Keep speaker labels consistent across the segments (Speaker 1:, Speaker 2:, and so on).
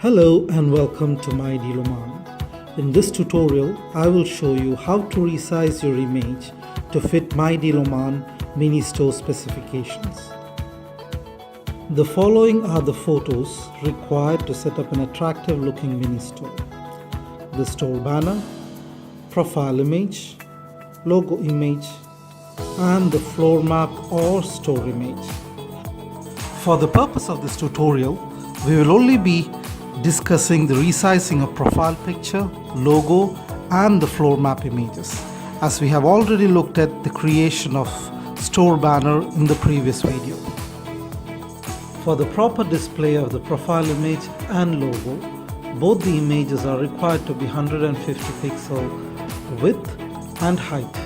Speaker 1: Hello and welcome to My Deal Oman. In this tutorial, I will show you how to resize your image to fit My Deal Oman Mini-Store specifications. The following are the photos required to set up an attractive looking mini-store: the store banner, profile image, logo image, and the floor map or store image. For the purpose of this tutorial, we will only be discussing the resizing of profile picture, logo, and the floor map images, as we have already looked at the creation of store banner in the previous video. For the proper display of the profile image and logo, both the images are required to be 150 pixel width and height.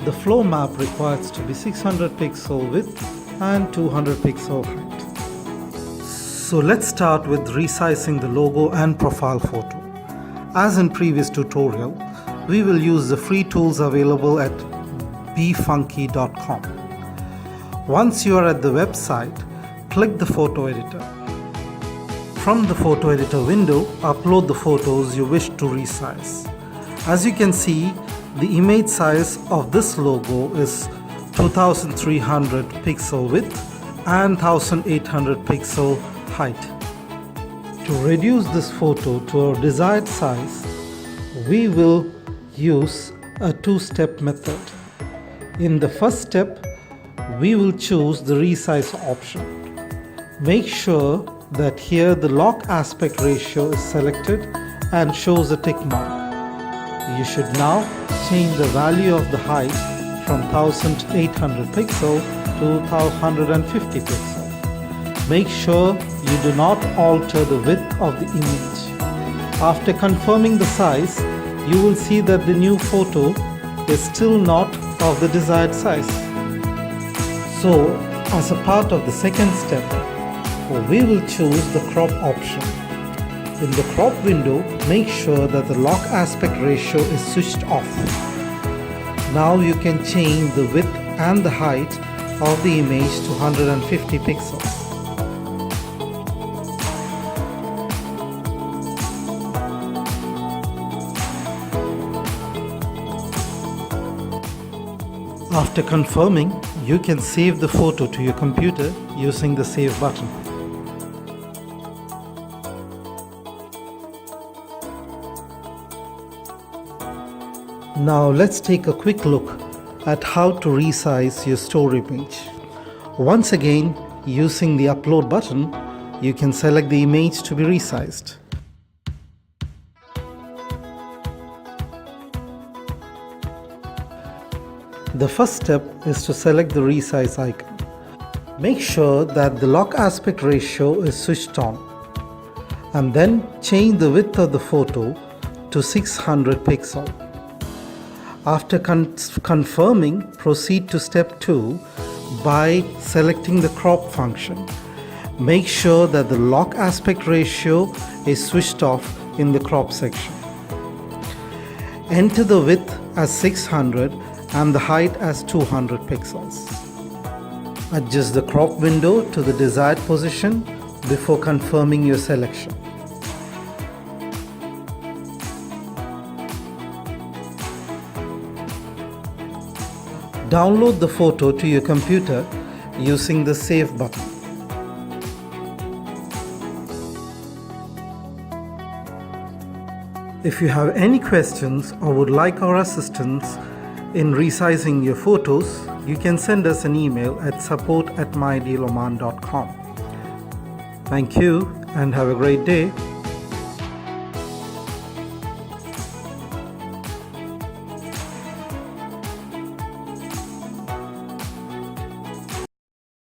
Speaker 1: The floor map requires to be 600 pixel width and 200 pixel height. So let's start with resizing the logo and profile photo. As in previous tutorial, we will use the free tools available at befunky.com. Once you are at the website, click the photo editor. From the photo editor window, upload the photos you wish to resize. As you can see, the image size of this logo is 2300 pixel width and 1800 pixel height. To reduce this photo to our desired size, we will use a two-step method. In the first step, we will choose the resize option. Make sure that here the lock aspect ratio is selected and shows a tick mark. You should now change the value of the height from 1800 pixel to 1150 pixel. Make sure you do not alter the width of the image. After confirming the size, you will see that the new photo is still not of the desired size. So, as a part of the second step, we will choose the crop option. In the crop window, make sure that the lock aspect ratio is switched off. Now you can change the width and the height of the image to 150 pixels. After confirming, you can save the photo to your computer using the Save button. Now let's take a quick look at how to resize your store image. Once again, using the Upload button, you can select the image to be resized. The first step is to select the resize icon. Make sure that the lock aspect ratio is switched on, and then change the width of the photo to 600 pixel. After confirming, proceed to step 2 by selecting the crop function. Make sure that the lock aspect ratio is switched off in the crop section. Enter the width as 600 and the height as 200 pixels. Adjust the crop window to the desired position before confirming your selection. Download the photo to your computer using the Save button. If you have any questions or would like our assistance in resizing your photos, you can send us an email at support@mydealoman.com. Thank you and have a great day.